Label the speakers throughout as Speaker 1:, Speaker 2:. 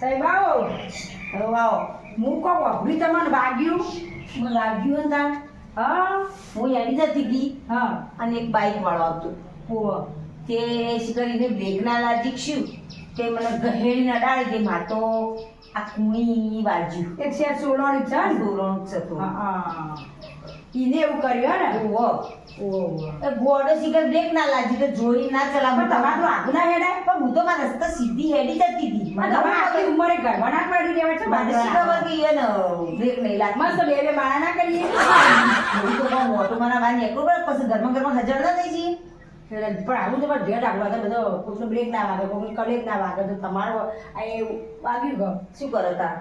Speaker 1: સાહેબ આવો. હું કહું વાપરી તમને વાગ્યું?
Speaker 2: મને લાગ્યું ને તાર
Speaker 1: હા
Speaker 2: હું એની જતી હતી
Speaker 1: હા
Speaker 2: અને એક બાઈક વાળો આવતો
Speaker 1: ઓહો
Speaker 2: તે કરીને બ્રેક ના લાગી શું તે મને ગહેડી નડાડી દે માર તો આ કુણી વાજ્યું
Speaker 1: એક શેર સોલવાની છે ને?
Speaker 2: દોરણ છે તો
Speaker 1: હા ઈને એવું કર્યું હે ને?
Speaker 2: ઓહો
Speaker 1: ઓહો
Speaker 2: એ ગોડો શિખર બ્રેક ના લાગી તો જોઈ ના ચલા
Speaker 1: પણ તમારે તો આગળ ના હેડાય.
Speaker 2: પણ હું તો મારા રસ્તા સીધી હેડી જતી હતી
Speaker 1: પણ તમારે આટલી ઉંમરે ઘરમાં ના પડી રહેવાય છે.
Speaker 2: મને શી ખબર કે એને બ્રેક નહીં લાગતી
Speaker 1: મસ્ત બે બે માણા ના કરીએ.
Speaker 2: હું તો કહું મોટો મારા બહાર નીકળું પડે પછી ઘરમાં હજાર ના થઈ જઈએ
Speaker 1: પણ આવું તો પણ ભેટ આગળ બધો કોઈનો બ્રેક ના વાગે કોઈનો કલેજ ના વાગે તો તમારો આ એ વાગ્યું ગયો.
Speaker 2: શું કરો તાર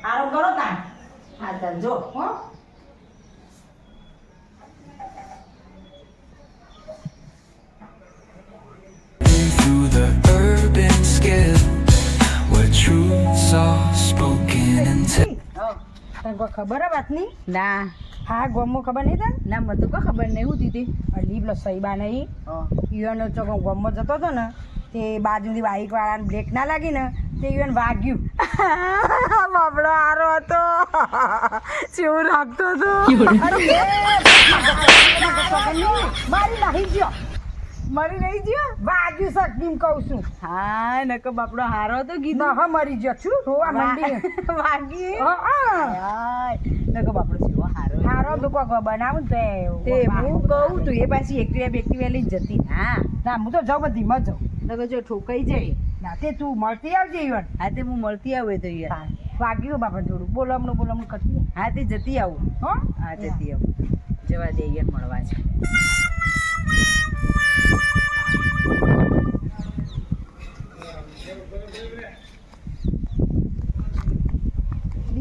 Speaker 1: આરામ કરો તા.
Speaker 2: હા તાર જો
Speaker 1: હો
Speaker 3: through the urban scale where truths are spoken and
Speaker 1: તને કોઈ ખબર હે વાતની?
Speaker 2: ના
Speaker 1: હા ગોમમાં ખબર નહીં તને?
Speaker 2: ના મને તો કોઈ ખબર નહીં હું દીધી
Speaker 1: અલી પેલો સહીબા નહીં ઈવન ચોક ગોમમાં જતો હતો ને તે બાજુથી બાઈક વાળાને બ્રેક ના લાગી ને તે ઈવન વાગ્યું. બાપડો હારો હતો કેવું લાગતો હતો. મારી નહીં ગયો મરી નહીં ગયો વાગ્યું શકીમ કહું છું.
Speaker 2: હા નકો બાપડો હારો તો કીધું
Speaker 1: ના હા મરી ગયો છું રોવા મંડી
Speaker 2: વાગી
Speaker 1: હા
Speaker 2: નકો બાપડો જેવો હારો
Speaker 1: હારો તો કોક બનાવું ને
Speaker 2: તે હું કહું તું એ પાછી એકટીવા લઈને જતી ના
Speaker 1: ના હું તો જાઉં પણ ધીમા જાઉં.
Speaker 2: નકો જો ઠોકાઈ જાય
Speaker 1: ના તે તું મળતી આવજે ઈવન.
Speaker 2: હા તે હું મળતી આવું તો યાર
Speaker 1: વાગ્યું બાપા થોડું બોલમનું કરતી.
Speaker 2: હા તે જતી આવું
Speaker 1: હો
Speaker 2: હા જતી આવું જવા દે યાર મળવા છે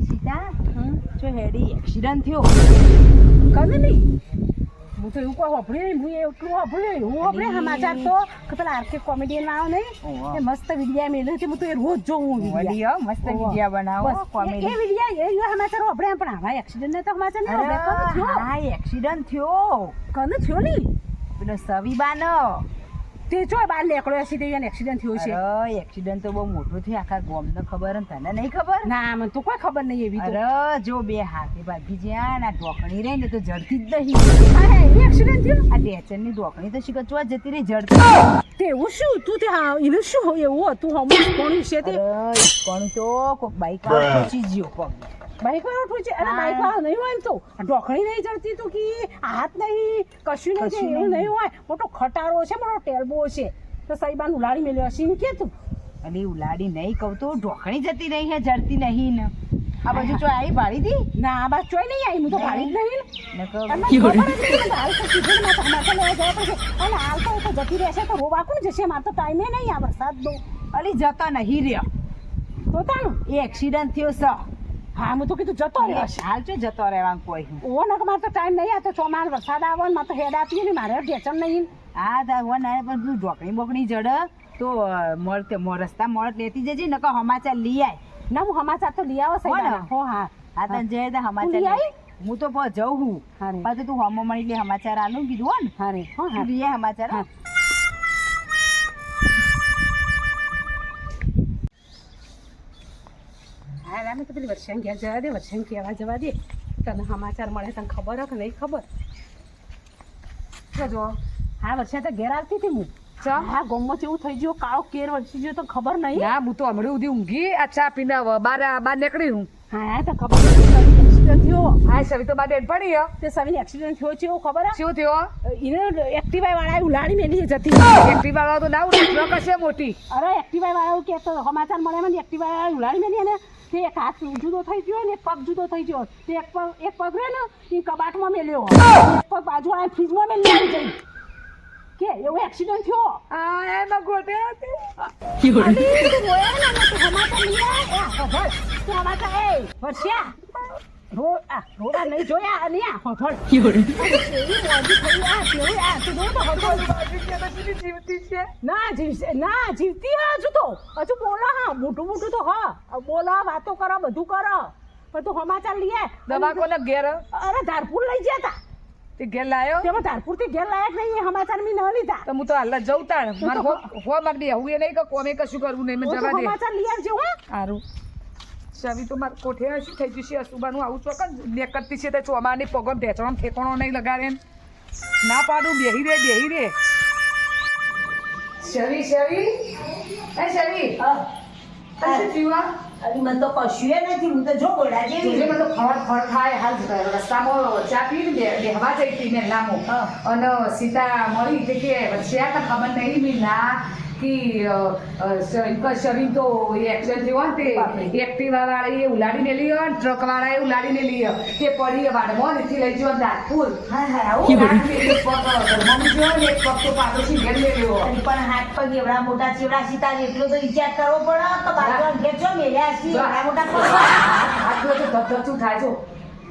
Speaker 2: સીતા જો હેડી એક્સિડન્ટ થયો
Speaker 1: કને નહીં હું તો એવું કોઈ હોભળ્યું નહીં. હું એટલું હોભળ્યું હું હોભળે સમાચાર તો કે પેલા આર્થિક કોમેડિયન આવો નહીં એ મસ્ત વિડિયા મેળવે છે. હું તો એ રોજ જોઉં
Speaker 2: વળી મસ્ત વિડિયા બનાવો
Speaker 1: કોમેડી એ વિડિયા એ સમાચાર હોભળે પણ આવા એક્સિડન્ટ ને તો સમાચાર નહીં હોભળે. કને થયો?
Speaker 2: હા એક્સિડન્ટ થયો
Speaker 1: કને થયો નહીં
Speaker 2: પેલો સવીબાનો
Speaker 1: તે જો બાર નીકળ્યો હશે તે એક્સિડન્ટ થયો છે.
Speaker 2: અરે એક્સિડન્ટ તો બહુ મોટું થયું આખા ગામને ખબર ને તને નહીં ખબર
Speaker 1: ના મને તો કોઈ ખબર નહીં એવી તો.
Speaker 2: અરે જો બે હાથે ભાગી જ્યાં આ ઢોકણી રહી ને તો જડતી જ નહીં
Speaker 1: અરે એ એક્સિડન્ટ થયો
Speaker 2: આ ડેચરની ઢોકણી તો શીખવા જતી રહી જડતી
Speaker 1: તેવું શું તું તે હા એનું શું એવું હતું હમણાં કોણ છે તે
Speaker 2: અરે પણ તો કોક બાઈક વાળો પહોંચી ગયો પગ
Speaker 1: બાઈક વાળો ઉઠવું છે અને બાઈક વાળો નહીં હોય ને તો ઢોકળી નહીં ચડતી તો કે હાથ નહીં કશું નહીં છે એવું નહીં હોય. મોટો ખટારો છે મોટો ટેલબો છે તો સાઈબાન ઉલાડી મેલ્યો હશે ને કે તું
Speaker 2: અલી ઉલાડી નહીં કહું તો ઢોકણી જતી રહી હે જડતી નહીં ને આ બાજુ જો આવી ભાડી હતી
Speaker 1: ના આ બાદ ચોય નહીં આવી હું તો ભાડી જ નહીં
Speaker 2: ને કહું
Speaker 1: અને મને ખબર હતી કે હાલ તો કીધું ને મારે લેવા જવા પડશે અને હાલ તો જતી રહેશે તો રોવા કોણ જશે મારે તો ટાઈમે નહીં આ વરસાદ દો
Speaker 2: અલી જતો નહીં રહ્યો
Speaker 1: તો તાનું
Speaker 2: એ એક્સિડન્ટ થયો છે
Speaker 1: હા હું તો કીધું જતો રહેશે
Speaker 2: હાલ તો જતો રહેવાનું કોઈ
Speaker 1: ઓ ના મારે તો ટાઈમ નહીં આ તો ચોમાસ વરસાદ આવે ને મારે તો હેડ આપી ને મારે ઢેચણ નહીં
Speaker 2: હા તાર વન આવે પણ તું ઢોકણી બોકણી જડ તો મળતે રસ્તા મળત લેતી જજે નકર સમાચાર લઈ આય
Speaker 1: ના હું સમાચાર તો લઈ આવો સાહેબ હો હા
Speaker 2: હા તને જય તો સમાચાર
Speaker 1: લઈ આવી?
Speaker 2: હું તો જઉં હું
Speaker 1: હારે
Speaker 2: પાછું તું હમો મળી લે સમાચાર આલું કીધું હો ને
Speaker 1: હારે હો
Speaker 2: તું
Speaker 1: હા
Speaker 2: લઈ આય સમાચાર
Speaker 1: હા. હા રામે તો પેલી વર્ષાને ઘેર જવા દે વર્ષાને કહેવા જવા દે તને સમાચાર મળે તને ખબર હે કે નહીં ખબર જો હા વર્ષા તો ઘેર આવતી હતી હું હા ગોમમાં એવું થઈ ગયું કાળો કેર વરસી ગયો તો ખબર નહીં
Speaker 4: ના હું તો હમણાં સુધી ઊંઘી આ ચા પીને બહાર નીકળી હું
Speaker 1: હા તો ખબર એક્સિડન્ટ થયો
Speaker 4: હા સવી તો બાર બેન પડી હો.
Speaker 1: તે સવીને એક્સિડન્ટ થયો છે એવું ખબર હે
Speaker 4: શું થયો
Speaker 1: એને એક્ટિવા વાળા ઉલાડી મેલી જતી
Speaker 4: એક્ટિવા વાળો તો ના ઉડે ટ્રક હશે મોટી
Speaker 1: અરે એક્ટિવા વાળા કે તો સમાચાર મળે મને એક્ટિવા વાળા ઉલાડી મેલી અને તે એક હાથ જુદો થઈ ગયો ને એક પગ જુદો થઈ ગયો તે એક પગ રહ્યો ને એ કબાટમાં મેલ્યો એક પગ બાજુ વાળા ફ્રીજમાં મેલી આવી જઈ કે એવો એક્સિડન્ટ થયો
Speaker 4: આ એમાં ગોટે હતી
Speaker 1: અલી, તું રોયા ને તો સમાચાર નહીં આવે. તું સમાચાર એ વર્ષા રોડા નહીં જોયા અને આ હફળ એવી મોજી થઈ આ કેવી આ તું જોતો હફળ
Speaker 4: જીવતી છે
Speaker 1: ના જીવતી હજુ બોલો હા મોટું તો હા બોલો વાતો કરો બધું કરો પણ તું સમાચાર લઈએ
Speaker 4: દવા કોને ઘેર
Speaker 1: અરે ધારપુર લઈ ગયા તા
Speaker 4: તે ઘેર લાયો
Speaker 1: તેમાં ધારપુરથી ઘેર લાયક નહીં એ સમાચાર મેં ન લીધા
Speaker 4: તો હું તો હાલ જ જઉં તાણ મારે મારે બેહવું એ નહીં કે કોમે કશું કરવું નહીં મેં જવા દે
Speaker 1: સમાચાર લઈ આવજો હો
Speaker 4: સારું ચાવી તો મારે કોઠે શું થઈ જશે અસુબાનું આવું ચોકન નેકરતી છે તે ચોમાની પગમ ઢેચણો ઠેકણો નહીં લગાડે ના પાડું બેહી રે શરી એ શરી શું થયું આ?
Speaker 2: અરે મને તો કશું નથી હું તો જો ગોળા જેવી
Speaker 4: જોજે મને તો ફળ થાય હાલ રસ્તામાં ચા પીને બેહવા જઈ હતી મેં લામો અને સીતા મળી તે કે વચ્ચે આ ખબર નહીં મી ના કે શરીર તો એક્સિડન્ટ થયો ને તે એક્ટિવા વાળાએ ઉલાડીને લઈ ટ્રક વાળાએ ઉલાડીને લઈ તે પડી વાડમાં નથી લઈ ગયો દાંતપુર
Speaker 2: હા આવું
Speaker 4: એક પગ જો ને એક પગ તો પાડોશી ઘેર લઈ લેવો
Speaker 2: પણ હાથ પગ એવડા મોટા ચેવડા સીતા એટલો તો વિચાર કરવો પડે તો બાજુ ઘેર મેળ્યા છે એવડા મોટા પગ.
Speaker 4: હાથ તો ધબધબતું થાય છો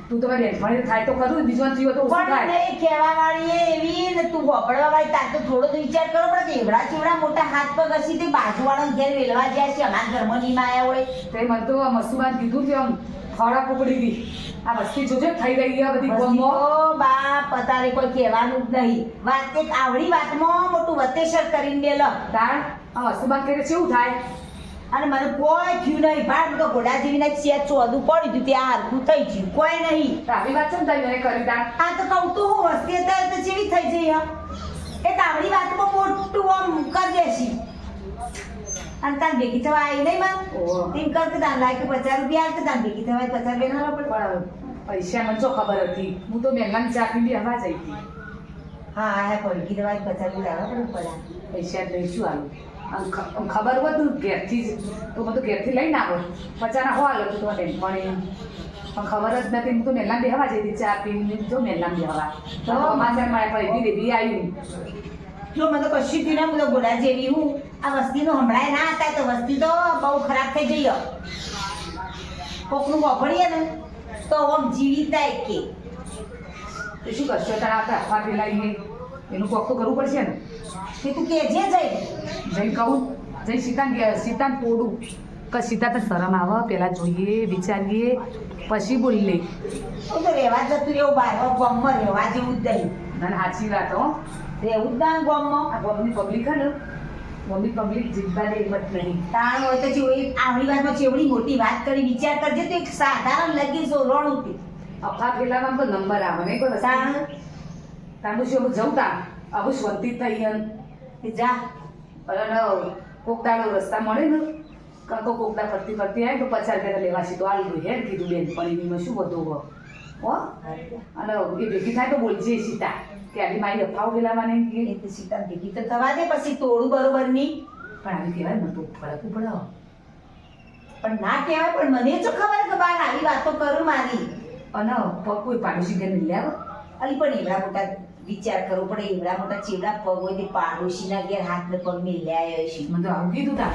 Speaker 4: તું તો બેનપણી થાય તો ખરું બીજો જીવો તો ઓછું
Speaker 2: પણ
Speaker 4: થાય
Speaker 2: નહીં કહેવા વાળી એવી ને તું વાપરવા વાળી તાર તો થોડો તો વિચાર કરવો પડે એવડા ચેવડા મોટા હાથ પગ હશે તે બાજુવાળા ઘેર વેલવા જાય છે અમારા ઘરમાં નહીં આયા હોય
Speaker 4: તે મને તો મસુબાન કીધું કે આમ ફળા પકડી હતી આ વસ્તી જોજે થઈ રહી છે બધી ગોમો
Speaker 2: ઓ બાપ પતારે કોઈ કહેવાનું જ નહીં વાત એક આવડી વાતમાં મોટું વતેસર કરીને મેલ
Speaker 4: તાણ આ મસુબાન કરે કેવું થાય
Speaker 2: અને મને કોઈ થયું નહીં ભાઈ તો ઘોડા જેવી સેજ ચોદું પડ્યું હતું ત્યાં હરખું થઈ ગયું કોઈ નહીં
Speaker 4: તો આવી વાત છે ને તારી મને કરી તાણ
Speaker 2: આ તો કહું તો હું વસ્તી હતા તો જેવી થઈ જઈ એક આવડી વાતમાં મોટું આમ કરી દેશી અને તાર ભેગી થવા આવી નહીં
Speaker 4: ઓહો.
Speaker 2: માં તેમ કરતે તાર લાગે 50 રૂપિયા આવશે તાર ભેગી થવા 50 રૂપિયા ના પડે
Speaker 4: પણ પૈસા મને તો ખબર હતી હું તો મહેંગાની ચા પીને હવા જઈ હતી
Speaker 2: હા આ પડકી દવા 50 રૂપિયા આવવા પડે
Speaker 4: પૈસા જ લઈશું આલું આમ ખબર હોત ને ઘેરથી જ તો મને તો ઘેરથી લઈને આવો પચાના હો આલો તો બેનપણી પણ ખબર જ નથી હું તો મહેલામ બેહવા જઈ હતી ચા પીને જો મહેલામ બેહવા તો સમાચાર મારે પૈકી દેવી આવ્યું
Speaker 2: જો મને તો કશું થયું ના હું તો ઘોડા જેવી હું આ વસ્તીનું હમણાં ના હતા તો વસ્તી તો બહુ ખરાબ થઈ જઈ કોકનું વાપરીએ ને તો આમ જીવી જાય કે
Speaker 4: તો શું કરશો તારા આપણે અફવા ફેલાવીએ એનું કોક તો કરવું પડશે ને
Speaker 2: કે તું કે જે જઈ
Speaker 4: જઈ કહું જઈ સીતાને તોડું કે સીતા તો શરમ આવે પહેલાં જોઈએ વિચારીએ પછી બોલીએ
Speaker 2: હું તો રહેવા જતું રહેવું બહાર ગામમાં રહેવા જેવું જ નહીં
Speaker 4: અને સાચી વાત હો
Speaker 2: રહેવું જ ના ગામમાં
Speaker 4: આ ગમની પબ્લિક હે ને ગમની પબ્લિક જીતવા દે હિંમત નહીં
Speaker 2: તાણ હોય તો જેવું આવડી વાતમાં ચેવડી મોટી વાત કરી વિચાર કરજે તો એક સાધારણ લગી સોરણ હતી
Speaker 4: અફવા ફેલાવામાં તો નંબર આવે નહીં કોઈ
Speaker 2: તાણ
Speaker 4: તાંબુ શું જવું તા આવું શાંતિ થઈ
Speaker 2: કે જા
Speaker 4: અને કોક દાડો રસ્તા મળે ને કાંકો કોકડા ફરતી આવે તો 50 રૂપિયા લેવા છે તો આ લીધું હેર કીધું બેનપણીમાં શું બધું હો અને એ ભેગી થાય તો બોલજે સીતા કે આવી મારી અફાવ ફેલાવાની કે
Speaker 2: એ તો સીતા ભેગી તો થવા દે પછી તોડું બરોબર નહીં
Speaker 4: પણ આવી કહેવાય ને તો ફરકવું પડે
Speaker 2: પણ ના કહેવાય પણ મને તો ખબર કે બાર આવી વાતો કરું મારી
Speaker 4: અને પગ કોઈ પાડોશી ઘર મિલ્યા આવે
Speaker 2: અલી પણ એવડા મોટા વિચાર કરવો પડે એવડા મોટા ચેવડા પગ હોય તે પાડોશીના ઘેર હાથ ને પગ મેલ્યા આવ્યો છે
Speaker 4: મને તો આવું કીધું તા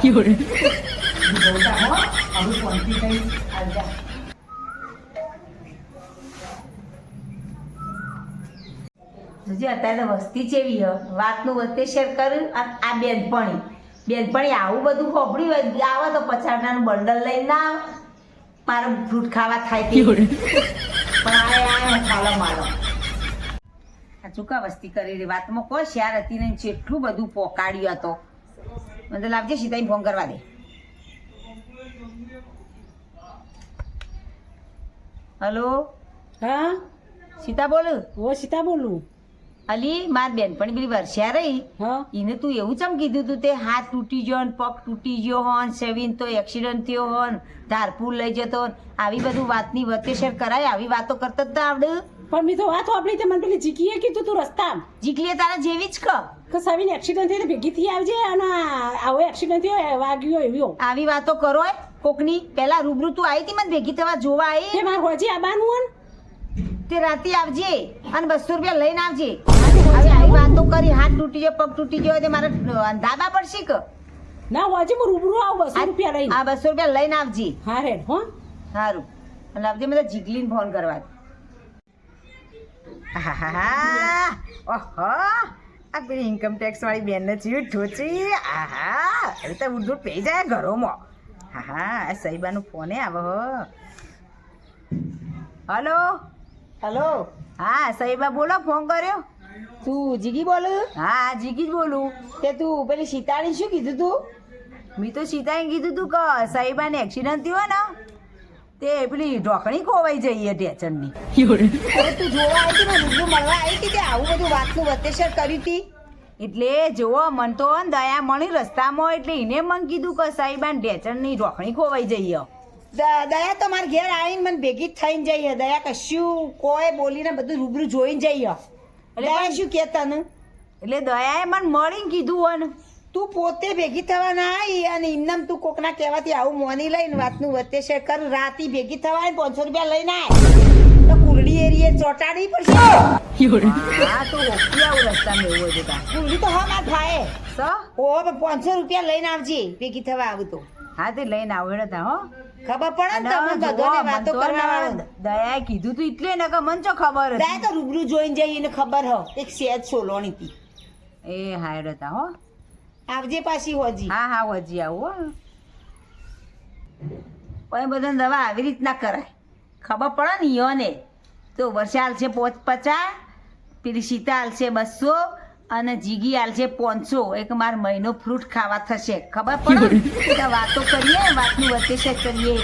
Speaker 4: જોતા હો આવું શાંતિ થઈ
Speaker 2: આવજા જોજે અત્યારે તો વસ્તી ચેવી હ વાતનું વચ્ચે શેર કર્યું આ બેનપણી આવું બધું ખોપડી હોય આવે તો પચાસનાનું બંડલ લઈને ના આવે મારે ફ્રૂટ ખાવા થાય તે પણ આ ખાલો મારો આ ચૂકા વસ્તી કરી રહી વાતમાં કોઈ શેર હતી નહીં જેટલું બધું પોકાડ્યું હતો મને તો લાવજે સીતાઈ ફોન કરવા દે હલો
Speaker 1: હા
Speaker 2: સીતા બોલું
Speaker 1: ઓ સીતા બોલું
Speaker 2: અલી માર બેનપણી પેલી વર્ષા રહી
Speaker 1: હા
Speaker 2: એને તું એવું ચમ કીધું તું તે હાથ તૂટી ગયો ને પગ તૂટી ગયો હોન સેવિન તો એક્સિડન્ટ થયો હોન ધારપુર લઈ જતો હોન આવી બધું વાતની વતેશર કરાય આવી વાતો કરતા જ આવડે
Speaker 1: પણ મેં તો વાત આપણી તે મને પેલી જીકીએ કીધું તું રસ્તા
Speaker 2: જીકલીએ તારા જેવી જ
Speaker 1: કે સવીને એક્સિડન્ટ થઈ ભેગી થઈ આવજે અને આવો એક્સિડન્ટ થયો વાગ્યો એવ્યો
Speaker 2: આવી વાતો કરો કોકની પેલા રૂબરૂ તું આવી હતી મને ભેગી થવા જોવા આવી
Speaker 1: તે મારે હોજી આબાનું હોય
Speaker 2: તે રાતે આવજે અને 200 રૂપિયા લઈને આવજે હવે આવી વાતો કરી હાથ તૂટી ગયો પગ તૂટી ગયો તે મારે ધાબા પડશે કે
Speaker 1: ના હોજી હું રૂબરૂ આવું 200 રૂપિયા લઈને
Speaker 2: આ 200 રૂપિયા લઈને આવજે
Speaker 1: હા હેડ હો
Speaker 2: સારું અને આવજે મને જીગલીને ફોન કરવા ઓહો આ પેલી ઇન્કમ ટેક્સ વાળી બેનને ચીડ ઠોચી આહા હવે તો ઉડું પી જાય ઘરોમાં હા આ સહીબાનો ફોને આવે હલો હલો હા સાહેબા બોલો ફોન કર્યો.
Speaker 5: તું જીગી બોલું?
Speaker 2: હા જીગી જ બોલું.
Speaker 5: તે તું પેલી સીતાણી શું કીધું તું?
Speaker 2: મેં તો સીતાએ કીધું તું કે સાહેબાને એક્સિડન્ટ થયો ને તે પેલી ઢોકણી ખોવાઈ જઈએ ટેચરની.
Speaker 5: અરે તું જોવા આવી હતી ને રૂબરૂ મળવા આવી હતી કે આવું બધું વાતનું વત્તેસર કરી હતી?
Speaker 2: એટલે જુઓ મન તો દયા મળી રસ્તામાં એટલે એને મને કીધું કે સાહેબાને ઢેચરની ઢોકણી ખોવાઈ જઈએ.
Speaker 5: દયા તો મારા ઘેર આવીને મને ભેગી જ થઈને જઈએ. દયા કશું કોઈ બોલીને બધું રૂબરૂ જોઈને જઈએ. દયા શું કે તને?
Speaker 2: એટલે દયાએ મને મળીને કીધું હોય ને.
Speaker 5: તું પોતે ભેગી થવા ના આવી અને એમનેમ તું કોકના કહેવાથી આવું મોની લઈને વાતનું વત્તેસર કર. રાતી ભેગી થવા 500 રૂપિયા લઈને આય તો કુરડી એરિયે ચોટાડવી પડશે.
Speaker 2: હા તો ઓકી આવું રસ્તામાં એવું હોય તો
Speaker 5: કુરડી તો હા માર થાય.
Speaker 2: સો
Speaker 5: ઓ 500 રૂપિયા લઈને આવજે ભેગી થવા આવું તો.
Speaker 2: હા તે લઈને આવ્યો હતા હો.
Speaker 5: ખબર પડે ને
Speaker 2: અને
Speaker 5: તમને
Speaker 2: જુઓ,
Speaker 5: બધાને
Speaker 2: મન
Speaker 5: વાતો
Speaker 2: તો
Speaker 5: કરવા
Speaker 2: ને
Speaker 5: વાળો.
Speaker 2: દયાએ કીધું તું એટલે ને કે મને ચો ખબર હતી.
Speaker 5: દયા તો રૂબરૂ જોઈને જઈ એને ખબર હો એક સેજ સોલોણી હતી.
Speaker 2: એ હાયર હતા હો.
Speaker 5: આવજે પાછી હોજી.
Speaker 2: હા હા હજી આવું હો. પણ બધાને દવા આવી રીતના કરાય ખબર પડે ને ઈયોને તો વર્ષે હાલશે 50, પેલી સીતા હાલશે 200 અને જીગી હાલશે 500. એક માર મહિનો ફ્રૂટ ખાવા થશે ખબર પડે ને? તો વાતો કરીએ વાતનું વચ્ચે કરીએ.